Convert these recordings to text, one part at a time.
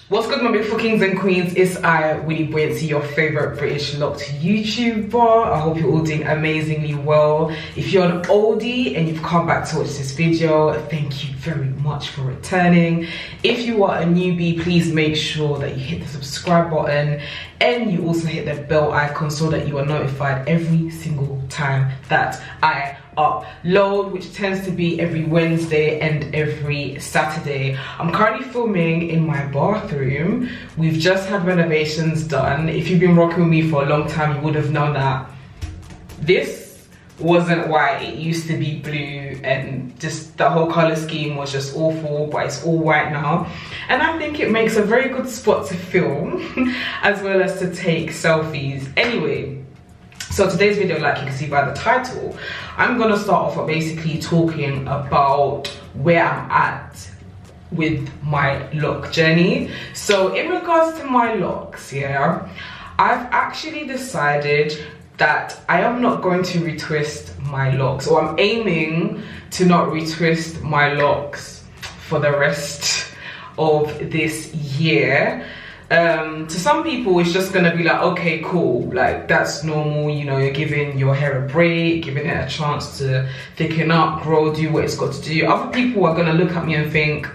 What's good, my beautiful kings and queens? It's I, Wini, your favorite British locked YouTuber. I hope you're all doing amazingly well. If you're an oldie and you've come back to watch this video, thank you very much for returning. If you are a newbie, please make sure that you hit the subscribe button and you also hit the bell icon so that you are notified every single time that I upload, which tends to be every Wednesday and every Saturday. I'm currently filming in my bathroom. We've just had renovations done. If you've been rocking with me for a long time, you would have known that this wasn't white. It used to be blue and just the whole color scheme was just awful, but it's all white now. And I think it makes a very good spot to film as well as to take selfies. Anyway, so today's video, like you can see by the title, I'm gonna start off by basically talking about where I'm at with my lock journey. So in regards to my locks, yeah, I've actually decided that I am not going to retwist my locks, or I'm aiming to not retwist my locks for the rest of this year. To some people it's just gonna be like, okay, cool, like that's normal, you know, you're giving your hair a break, giving it a chance to thicken up, grow, do what it's got to do. Other people are gonna look at me and think,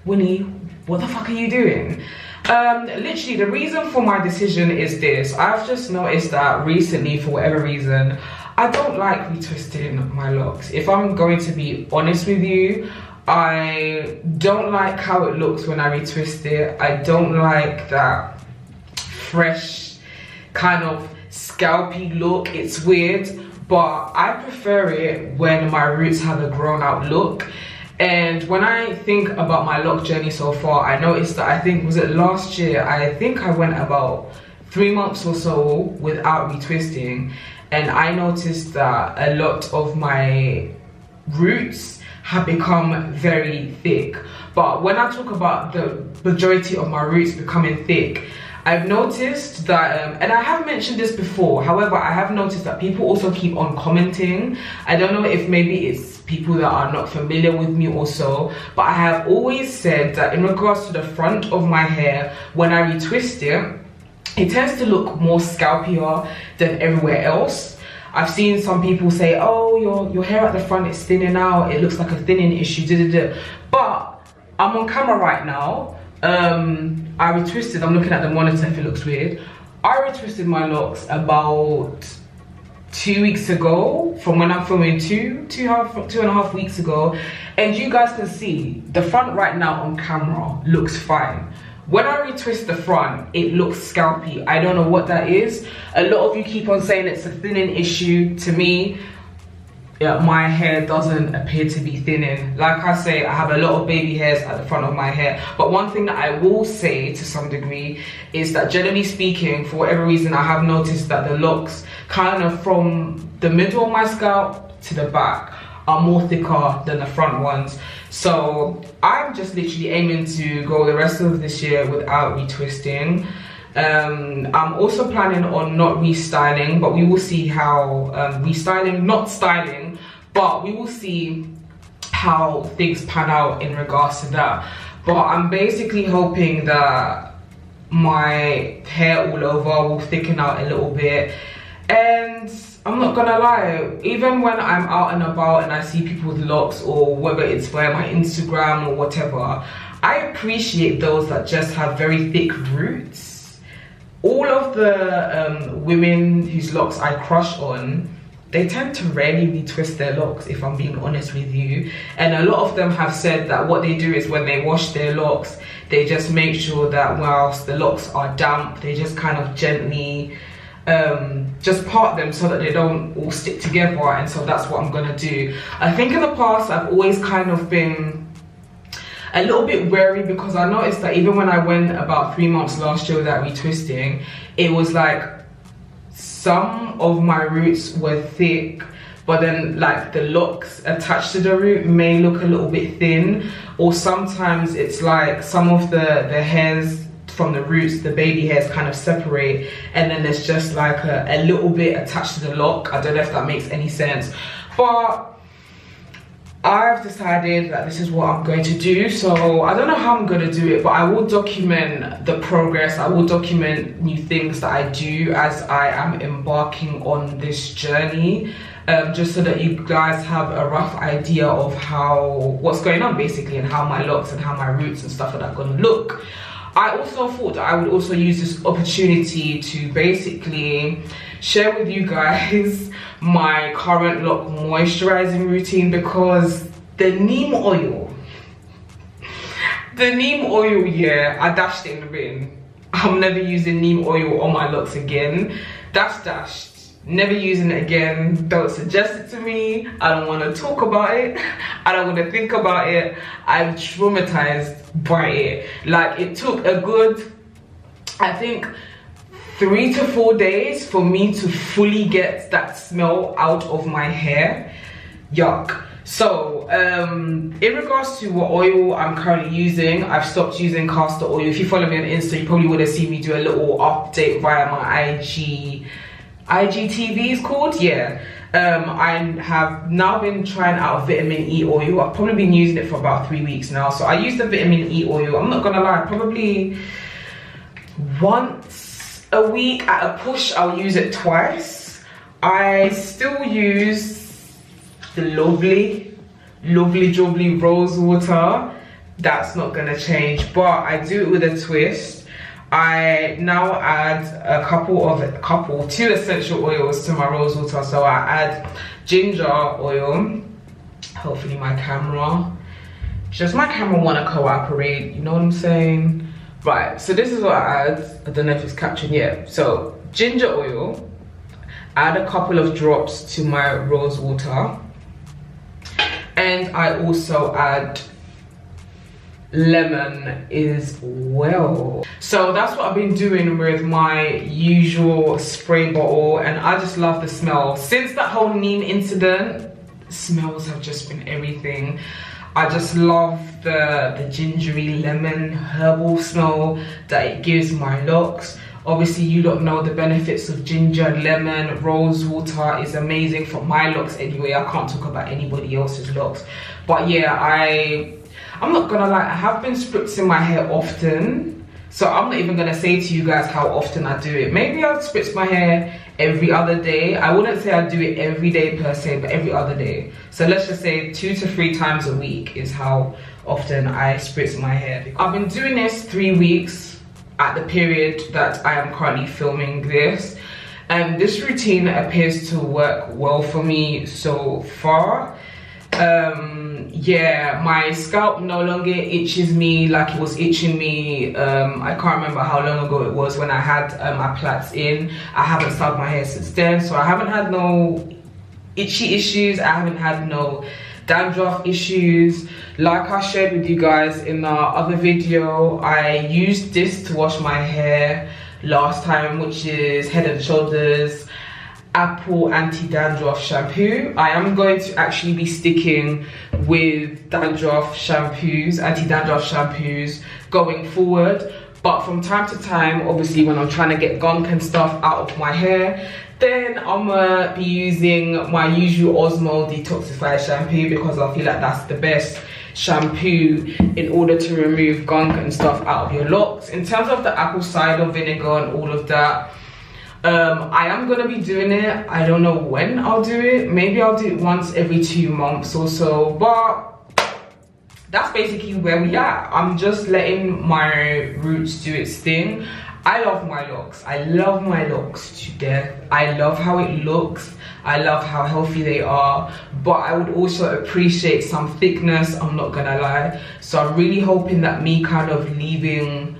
Winnie, what the fuck are you doing? Literally the reason for my decision is this. I've just noticed that recently, for whatever reason, I don't like retwisting my locks. If I'm going to be honest with you, I don't like how it looks when I retwist it. I don't like that fresh kind of scalpy look. It's weird, but I prefer it when my roots have a grown out look. And when I think about my lock journey so far, I noticed that, I think, was it last year, I think I went about 3 months or so without retwisting, and I noticed that a lot of my roots have become very thick. But when I talk about the majority of my roots becoming thick, I've noticed that, and I have mentioned this before, however, I have noticed that people also keep on commenting. I don't know if maybe it's people that are not familiar with me also, but I have always said that in regards to the front of my hair, when I retwist it, it tends to look more scalpier than everywhere else. I've seen some people say, oh, your hair at the front is thinning out, it looks like a thinning issue, but I'm on camera right now. I retwisted, I'm looking at the monitor if it looks weird. I retwisted my locks about 2 weeks ago, from when I'm filming two and a half weeks ago, and you guys can see the front right now on camera looks fine. When I retwist the front, it looks scalpy. I don't know what that is. A lot of you keep on saying it's a thinning issue. To me, yeah, my hair doesn't appear to be thinning. Like I say, I have a lot of baby hairs at the front of my hair. But one thing that I will say to some degree is that, generally speaking, for whatever reason, I have noticed that the locks kind of from the middle of my scalp to the back are more thicker than the front ones. So I'm just literally aiming to go the rest of this year without retwisting. I'm also planning on not restyling, but we will see how not styling, but we will see how things pan out in regards to that. But I'm basically hoping that my hair all over will thicken out a little bit. And I'm not gonna lie, even when I'm out and about and I see people with locks, or whether it's via my Instagram or whatever, I appreciate those that just have very thick roots. All of the women whose locks I crush on, they tend to rarely retwist their locks, if I'm being honest with you. And a lot of them have said that what they do is when they wash their locks, they just make sure that whilst the locks are damp, they just kind of gently just part them so that they don't all stick together. And so that's what I'm gonna do. I think in the past I've always kind of been a little bit wary, because I noticed that even when I went about 3 months last year without retwisting, it was like some of my roots were thick, but then like the locks attached to the root may look a little bit thin, or sometimes it's like some of the hairs from the roots, the baby hairs kind of separate, and then there's just like a little bit attached to the lock. I don't know if that makes any sense, but I've decided that this is what I'm going to do. So I don't know how I'm going to do it, but I will document the progress. I will document new things that I do as I am embarking on this journey, just so that you guys have a rough idea of what's going on basically, and how my locks and how my roots and stuff like that are going to look. I also thought that I would also use this opportunity to basically share with you guys my current lock moisturizing routine, because the neem oil, yeah, I dashed it in the bin. I'm never using neem oil on my locks again. That's dashed. Never using it again. Don't suggest it to me. I don't want to talk about it. I don't want to think about it. I'm traumatized by it. Like, it took a good, I think, 3 to 4 days for me to fully get that smell out of my hair. Yuck. So in regards to what oil I'm currently using, I've stopped using castor oil. If you follow me on Insta, you probably would have seen me do a little update via my IGTV is called, yeah. I have now been trying out vitamin E oil. I've probably been using it for about 3 weeks now. So I use the vitamin E oil, I'm not gonna lie, probably once a week at a push. I'll use it twice. I still use the lovely jubbly rose water. That's not gonna change, but I do it with a twist. I now add two essential oils to my rose water. So I add ginger oil. Hopefully my camera wanna cooperate, you know what I'm saying? Right, so this is what I add. I don't know if it's captured yet. So ginger oil, add a couple of drops to my rose water, and I also add lemon as well. So that's what I've been doing with my usual spray bottle, and I just love the smell. Since that whole neem incident, smells have just been everything. I just love the gingery lemon herbal smell that it gives my locks. Obviously, you lot know the benefits of ginger, lemon, rose water is amazing for my locks anyway. I can't talk about anybody else's locks. But yeah, I'm not gonna lie, I have been spritzing my hair often. So I'm not even gonna say to you guys how often I do it. Maybe I'll spritz my hair every other day. I wouldn't say I do it every day per se, but every other day. So let's just say 2 to 3 times a week is how often I spritz my hair. I've been doing this 3 weeks at the period that I am currently filming this, and this routine appears to work well for me so far. Yeah, my scalp no longer itches me like it was itching me. I can't remember how long ago it was when I had my plaits in. I haven't styled my hair since then, so I haven't had no itchy issues. I haven't had no dandruff issues. Like I shared with you guys in the other video, I used this to wash my hair last time, which is Head and Shoulders Apple Anti-Dandruff Shampoo. I am going to actually be sticking with dandruff shampoos, anti-dandruff shampoos going forward. But from time to time, obviously when I'm trying to get gunk and stuff out of my hair, then I'm gonna be using my usual Osmo Detoxify shampoo, because I feel like that's the best shampoo in order to remove gunk and stuff out of your locks. In terms of the apple cider vinegar and all of that, I am gonna be doing it. I don't know when I'll do it. Maybe I'll do it once every 2 months or so, but that's basically where we are. I'm just letting my roots do its thing. I love my locks. I love my locks to death. I love how it looks. I love how healthy they are, but I would also appreciate some thickness, I'm not gonna lie. So I'm really hoping that me kind of leaving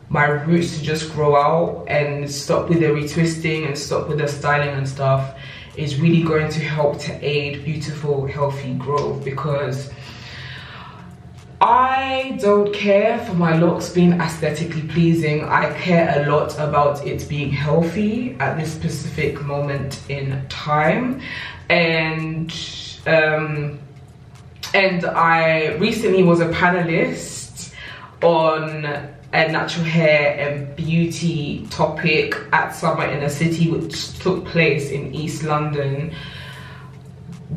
my roots to just grow out and stop with the retwisting and stop with the styling and stuff is really going to help to aid beautiful, healthy growth, because I don't care for my locks being aesthetically pleasing. I care a lot about it being healthy at this specific moment in time. And I recently was a panelist on a natural hair and beauty topic at Summer in a City, which took place in East London.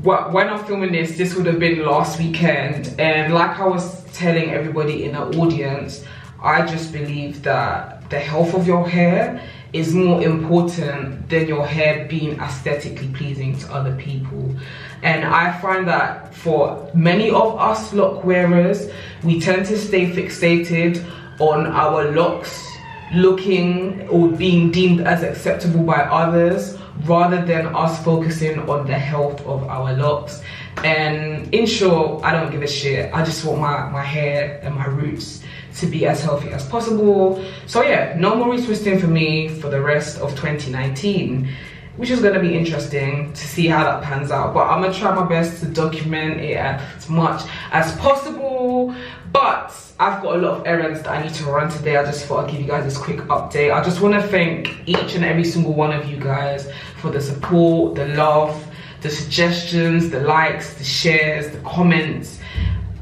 when I'm filming this would have been last weekend, and like I was telling everybody in the audience, I just believe that the health of your hair is more important than your hair being aesthetically pleasing to other people. And I find that for many of us lock wearers, we tend to stay fixated on our locks looking or being deemed as acceptable by others, rather than us focusing on the health of our locks. And in short, I don't give a shit. I just want my hair and my roots to be as healthy as possible. So yeah, no more retwisting for me for the rest of 2019, which is gonna be interesting to see how that pans out. But I'm gonna try my best to document it as much as possible. But I've got a lot of errands that I need to run today. I just thought I'd give you guys this quick update. I just want to thank each and every single one of you guys for the support, the love, the suggestions, the likes, the shares, the comments,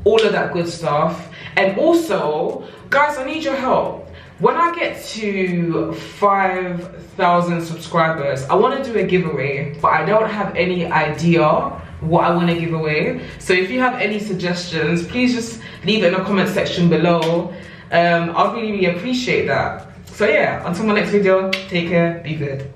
all of that good stuff. And also, guys, I need your help. When I get to 5,000 subscribers, I want to do a giveaway, but I don't have any idea what I want to give away. So if you have any suggestions, please just leave it in the comment section below. I'll really appreciate that. So yeah, until my next video, take care, be good.